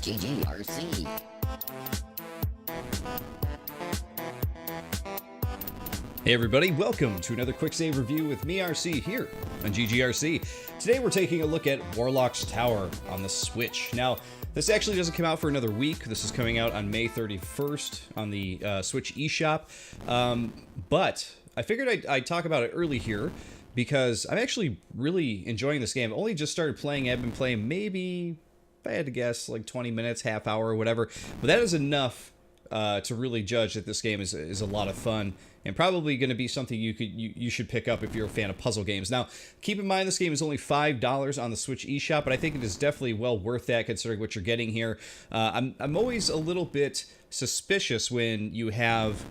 GGRC. Hey everybody, welcome to another QuickSave Review with me, RC, here on GGRC. Today we're taking a look at Warlock's Tower on the Switch. Now, this actually doesn't come out for another week. This is coming out on May 31st on the Switch eShop. But I figured I'd talk about it early here because I'm actually really enjoying this game. I've only just started playing. I've been playing maybe, if I had to guess, like 20 minutes, half hour, or whatever. But that is enough to really judge that this game is a lot of fun and probably going to be something you should pick up if you're a fan of puzzle games. Now, keep in mind this game is only $5 on the Switch eShop, but I think it is definitely well worth that considering what you're getting here. I'm always a little bit suspicious when you have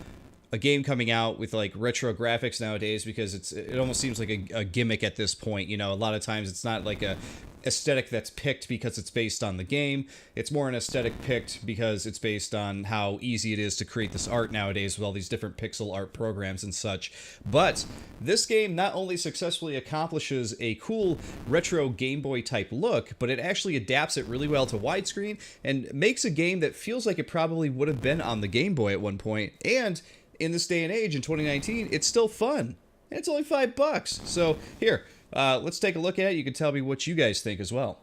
a game coming out with like retro graphics nowadays because it almost seems like a gimmick at this point. You know, a lot of times it's not like a aesthetic that's picked because it's based on the game. It's more an aesthetic picked because it's based on how easy it is to create this art nowadays with all these different pixel art programs and such. But this game not only successfully accomplishes a cool retro Game Boy type look, but it actually adapts it really well to widescreen and makes a game that feels like it probably would have been on the Game Boy at one point. And in this day and age, in 2019, it's still fun. And it's only $5. So here, let's take a look at it. You can tell me what you guys think as well.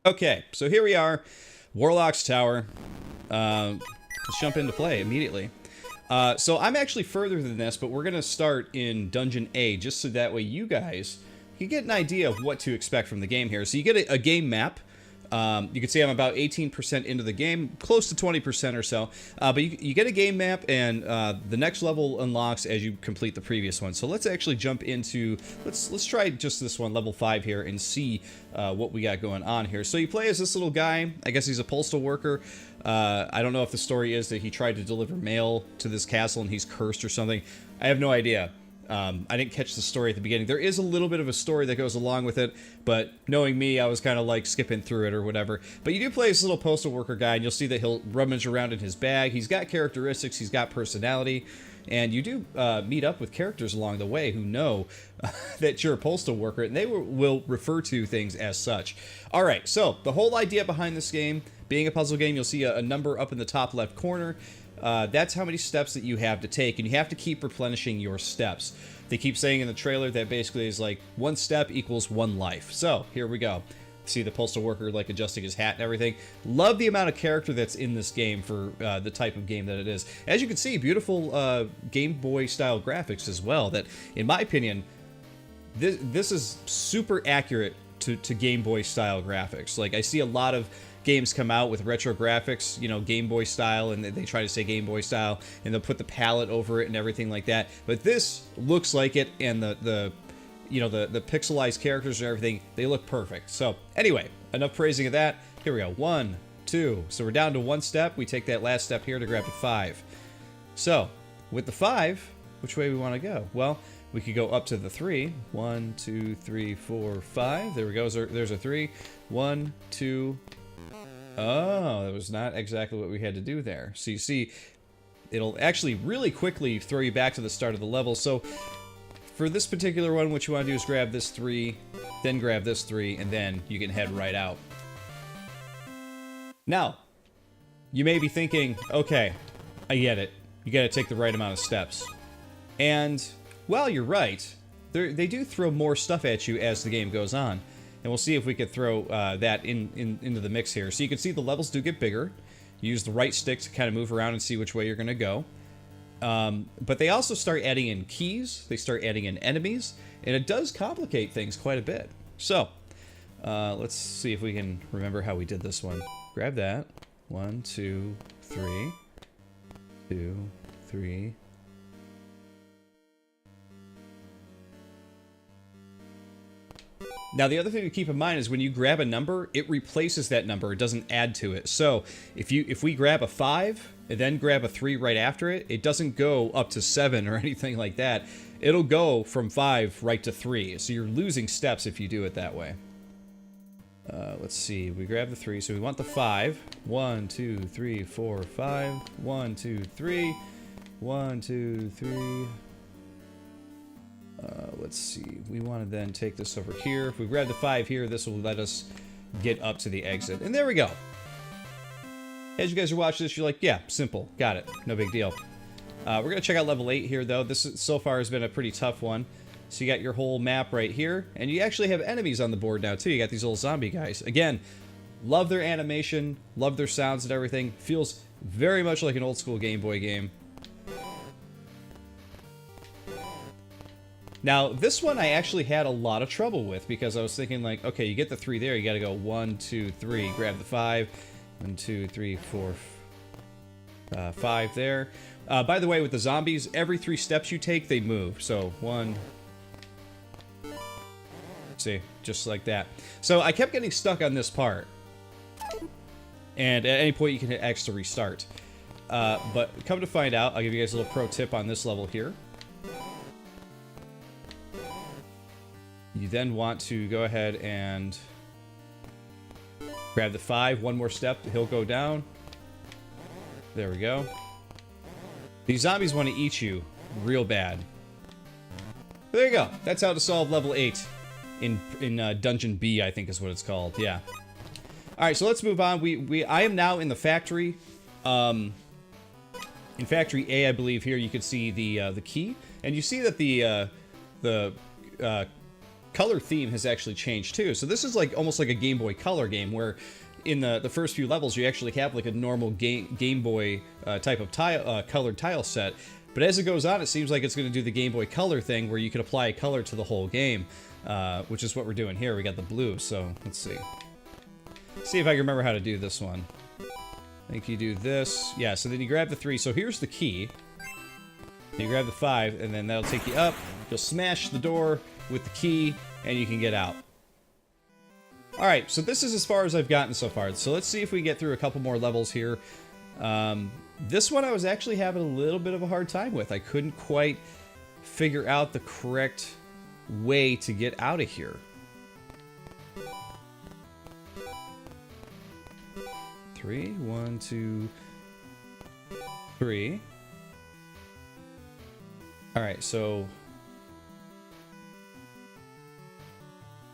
Okay, so here we are, Warlock's Tower. Let's jump into play immediately. So I'm actually further than this, but we're going to start in Dungeon A, just so that way you guys can get an idea of what to expect from the game here. So you get a game map. You can see I'm about 18% into the game, close to 20% or so. But you get a game map, and the next level unlocks as you complete the previous one. So let's actually jump into, let's try just this one, level 5 here, and see what we got going on here. So you play as this little guy. I guess he's a postal worker. I don't know if the story is that he tried to deliver mail to this castle and he's cursed or something. I have no idea. I didn't catch the story at the beginning. There is a little bit of a story that goes along with it, but knowing me, I was kind of like skipping through it or whatever. But you do play this little postal worker guy, and you'll see that he'll rummage around in his bag. He's got characteristics, he's got personality, and you do meet up with characters along the way who know that you're a postal worker, and they will refer to things as such. All right, so the whole idea behind this game, being a puzzle game, you'll see a number up in the top left corner. That's how many steps that you have to take, and you have to keep replenishing your steps. They keep saying in the trailer that basically is like 1 step equals 1 life. So here we go. See the postal worker like adjusting his hat and everything. Love the amount of character that's in this game for the type of game that it is. As you can see, beautiful Game Boy style graphics as well. That, in my opinion, this is super accurate to Game Boy style graphics. Like I see a lot of games come out with retro graphics, you know, Game Boy style, and they try to say Game Boy style, and they'll put the palette over it and everything like that. But this looks like it, and the pixelized characters and everything, they look perfect. So anyway, enough praising of that. Here we go. 1, 2. So we're down to 1 step. We take that last step here to grab the 5. So with the 5, which way we want to go? Well, we could go up to the 3. 1, 2, 3, 4, 5. There we go. There's a 3. 1, 2. Oh, that was not exactly what we had to do there. So you see, it'll actually really quickly throw you back to the start of the level. So for this particular one, what you want to do is grab this 3, then grab this 3, and then you can head right out. Now, you may be thinking, okay, I get it. You got to take the right amount of steps. And, well, you're right. They do throw more stuff at you as the game goes on. And we'll see if we could throw that into the mix here. So you can see the levels do get bigger. You use the right stick to kind of move around and see which way you're going to go. But they also start adding in keys. They start adding in enemies. And it does complicate things quite a bit. So, let's see if we can remember how we did this one. Grab that. 1, 2, 3. 2, 3. Now, the other thing to keep in mind is when you grab a number, it replaces that number. It doesn't add to it. So if we grab a 5 and then grab a 3 right after it, it doesn't go up to 7 or anything like that. It'll go from 5 right to 3. So you're losing steps if you do it that way. Let's see. We grab the 3, so we want the 5. 1, 2, 3, 4, 5. 1, 2, 3. 1, 2, 3. Let's see. We want to then take this over here. If we grab the 5 here, this will let us get up to the exit. And there we go. As you guys are watching this, you're like, yeah, simple. Got it. No big deal. We're going to check out level 8 here, though. This so far has been a pretty tough one. So you got your whole map right here. And you actually have enemies on the board now, too. You got these little zombie guys. Again, love their animation. Love their sounds and everything. Feels very much like an old school Game Boy game. Now, this one I actually had a lot of trouble with because I was thinking like, okay, you get the 3 there, you gotta go 1, 2, 3, grab the 5, 1, 2, 3, 4, 5 there. By the way, with the zombies, every 3 steps you take, they move. So 1, see, just like that. So I kept getting stuck on this part. And at any point you can hit X to restart. But come to find out, I'll give you guys a little pro tip on this level here. You then want to go ahead and grab the 5, 1 more step, he'll go down. There we go. These zombies want to eat you real bad. But there you go. That's how to solve level 8 in Dungeon B, I think is what it's called. Yeah. All right, so let's move on. I am now in the factory. In Factory A, I believe here you can see the key, and you see that the color theme has actually changed too. So this is like almost like a Game Boy Color game where in the first few levels you actually have like a normal Game Boy type of colored tile set. But as it goes on, it seems like it's going to do the Game Boy Color thing where you can apply a color to the whole game, which is what we're doing here. We got the blue, so let's see. See if I can remember how to do this one. I think you do this. Yeah, so then you grab the 3. So here's the key. You grab the 5, and then that'll take you up. You'll smash the door with the key, and you can get out. Alright, so this is as far as I've gotten so far. So let's see if we get through a couple more levels here. This one I was actually having a little bit of a hard time with. I couldn't quite figure out the correct way to get out of here. 3, 1, 2, 3. Alright, so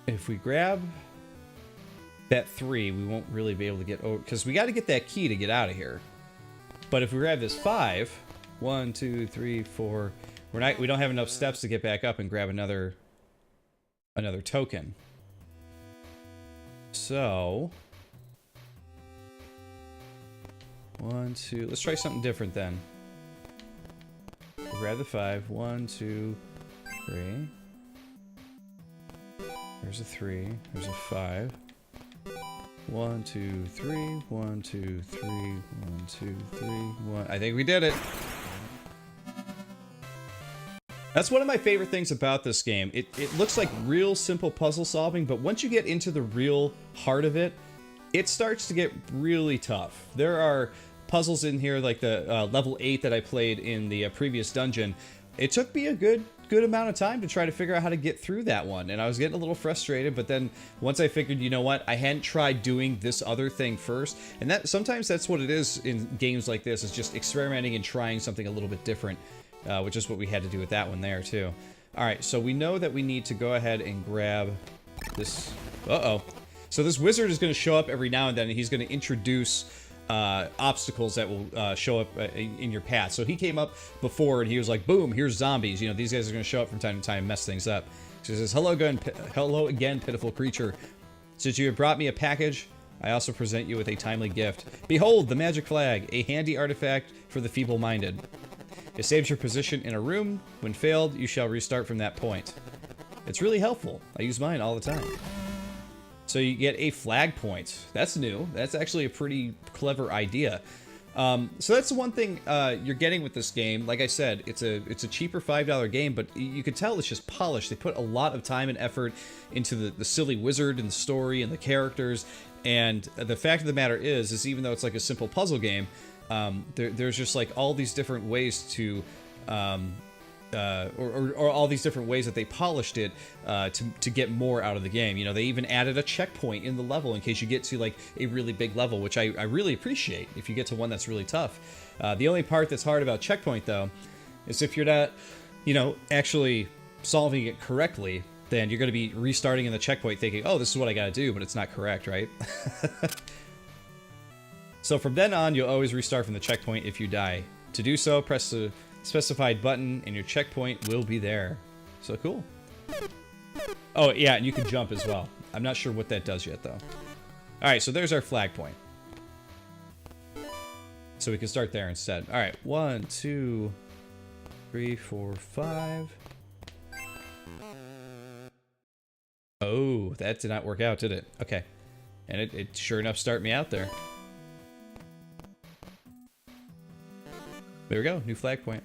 if we grab that 3, we won't really be able to get over, because we got to get that key to get out of here. But if we grab this 5, 1, 2, 3, 4, we don't have enough steps to get back up and grab another token. So 1, 2, let's try something different then. Grab the 5, 1, 2, 3. There's a 3. There's a 5. 1, 2, 3. 1, 2, 3. 1, 2, 3. 1. I think we did it. That's one of my favorite things about this game. It looks like real simple puzzle solving, but once you get into the real heart of it, it starts to get really tough. There are puzzles in here like the level 8 that I played in the previous dungeon. It took me a good amount of time to try to figure out how to get through that one, and I was getting a little frustrated, but then once I figured, you know what, I hadn't tried doing this other thing first, and that sometimes that's what it is in games like this, is just experimenting and trying something a little bit different, which is what we had to do with that one there too. Alright, so we know that we need to go ahead and grab this. So this wizard is going to show up every now and then, and he's going to introduce obstacles that will show up in your path. So he came up before and he was like, boom, here's zombies. You know, these guys are going to show up from time to time and mess things up. So he says, hello again, pitiful creature. Since you have brought me a package, I also present you with a timely gift. Behold, the magic flag, a handy artifact for the feeble-minded. It saves your position in a room. When failed, you shall restart from that point. It's really helpful. I use mine all the time. So you get a flag point. That's new. That's actually a pretty clever idea. So that's the one thing you're getting with this game. Like I said, it's a cheaper $5 game, but you can tell it's just polished. They put a lot of time and effort into the silly wizard and the story and the characters. And the fact of the matter is even though it's like a simple puzzle game, there's just like all these different ways to or all these different ways that they polished it to get more out of the game. You know, they even added a checkpoint in the level in case you get to like a really big level, which I really appreciate if you get to one that's really tough. The only part that's hard about checkpoint, though, is if you're not, you know, actually solving it correctly, then you're going to be restarting in the checkpoint thinking, oh, this is what I got to do, but it's not correct, right? So from then on, you'll always restart from the checkpoint if you die. To do so, press the specified button and your checkpoint will be there. So cool. Oh, yeah, and you can jump as well. I'm not sure what that does yet, though. Alright, so there's our flag point. So we can start there instead. Alright, 1, 2, 3, 4, 5. Oh, that did not work out, did it? Okay. And it sure enough started me out there. There we go, new flag point.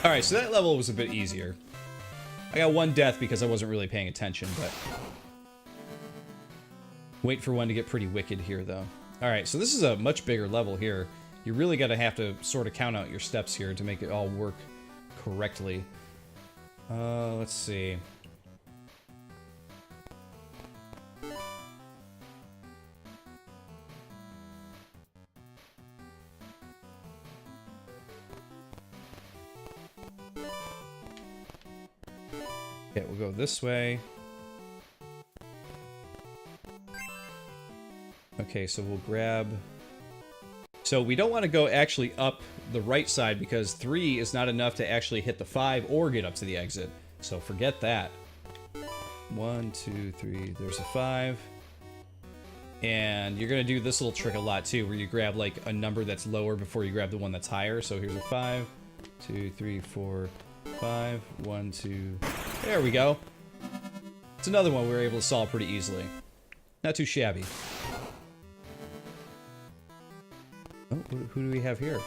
Alright, so that level was a bit easier. I got one death because I wasn't really paying attention, but... Wait for one to get pretty wicked here, though. Alright, so this is a much bigger level here. You really gotta have to sort of count out your steps here to make it all work correctly. Let's see. Okay, we'll go this way. Okay, so we'll grab... So we don't want to go actually up the right side because 3 is not enough to actually hit the 5 or get up to the exit. So forget that. 1, 2, 3, there's a 5. And you're going to do this little trick a lot too, where you grab like a number that's lower before you grab the one that's higher. So here's a 5, 2, 3, 4, 5, 1, 2... There we go. It's another one we were able to solve pretty easily. Not too shabby. Oh, who do we have here?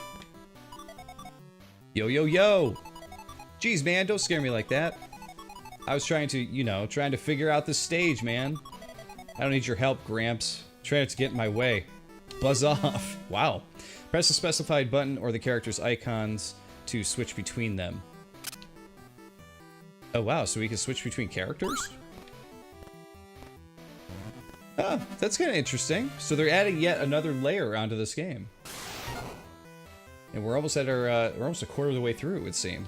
Yo, yo, yo! Jeez, man, don't scare me like that. I was trying to, you know, trying to figure out this stage, man. I don't need your help, Gramps. Try not to get in my way. Buzz off. Wow. Press the specified button or the character's icons to switch between them. Oh, wow, so we can switch between characters? Oh, that's kind of interesting. So they're adding yet another layer onto this game. And we're almost at our, we're almost a quarter of the way through, it would seem.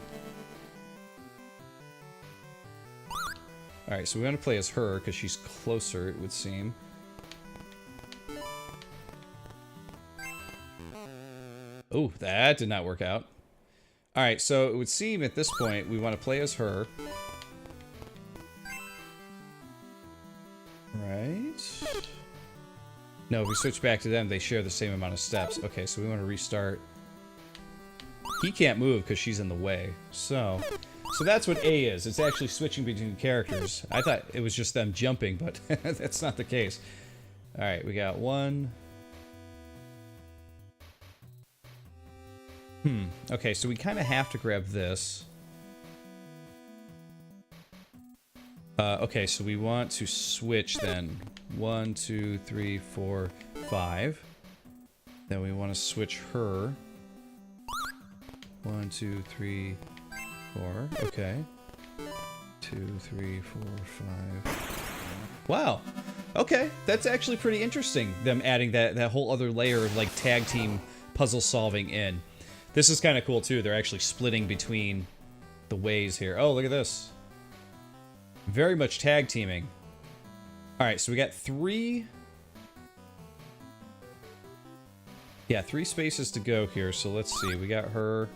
Alright, so we want to play as her, because she's closer, it would seem. Oh, that did not work out. Alright, so it would seem at this point we want to play as her. Right? No, if we switch back to them, they share the same amount of steps. Okay, so we want to restart. He can't move because she's in the way. So that's what A is. It's actually switching between characters. I thought it was just them jumping, but that's not the case. Alright, we got 1... Okay, so we kind of have to grab this. Okay, so we want to switch then. 1, 2, 3, 4, 5. Then we want to switch her. 1, 2, 3, 4. Okay. 2, 3, 4, 5. Wow. Okay, that's actually pretty interesting. Them adding that whole other layer of like tag team puzzle solving in. This is kind of cool, too. They're actually splitting between the ways here. Oh, look at this. Very much tag teaming. Alright, so we got 3... Yeah, 3 spaces to go here, so let's see. We got her.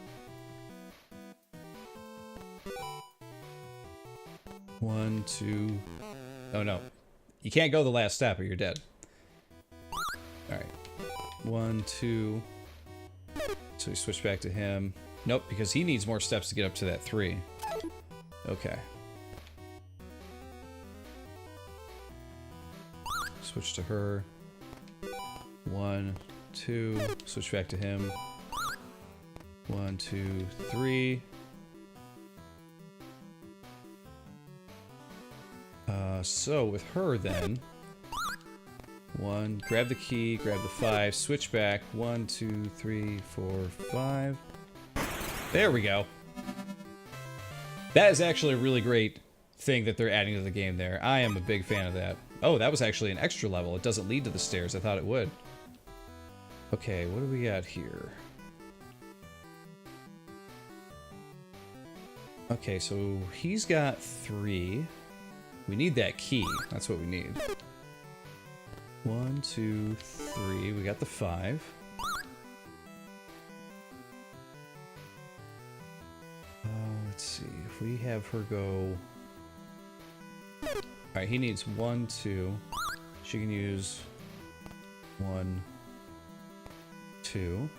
1, 2... Oh, no. You can't go the last step or you're dead. Alright. 1, 2... So we switch back to him. Nope, because he needs more steps to get up to that 3. Okay. Switch to her. 1, 2. Switch back to him. 1, 2, 3. So with her then, 1, grab the key, grab the 5, switch back. 1, 2, 3, 4, 5. There we go. That is actually a really great thing that they're adding to the game there. I am a big fan of that. Oh, that was actually an extra level. It doesn't lead to the stairs. I thought it would. Okay, what do we got here? Okay, so he's got 3. We need that key. That's what we need. 1, 2, 3. We got the 5. Let's see. If we have her go... Alright, he needs 1, 2. She can use 1, 2.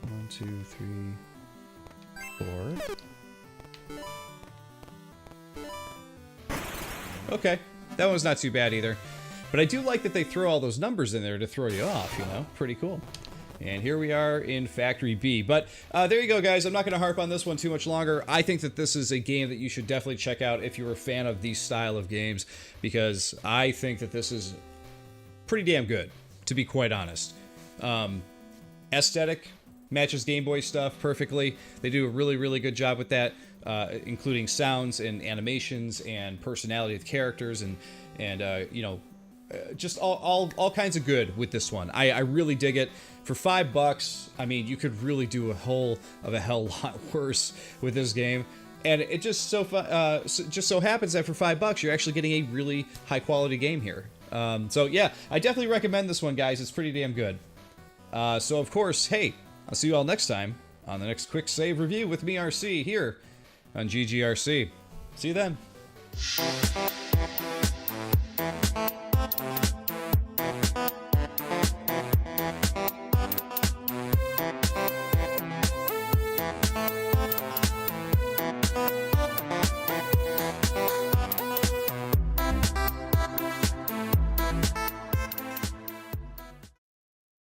1, 2, 3, 4. Okay, that one's not too bad either. But I do like that they throw all those numbers in there to throw you off, you know? Pretty cool. And here we are in Factory B. But there you go, guys. I'm not going to harp on this one too much longer. I think that this is a game that you should definitely check out if you're a fan of these style of games, because I think that this is pretty damn good, to be quite honest. Aesthetic matches Game Boy stuff perfectly. They do a really, really good job with that, including sounds and animations and personality of the characters and you know, just all kinds of good with this one. I really dig it. For $5, I mean, you could really do a hell lot worse with this game. And it just so happens that for $5, you're actually getting a really high quality game here. So yeah, I definitely recommend this one, guys. It's pretty damn good. So of course, hey, I'll see you all next time on the next Quick Save Review with me, RC, here on GGRC. See you then.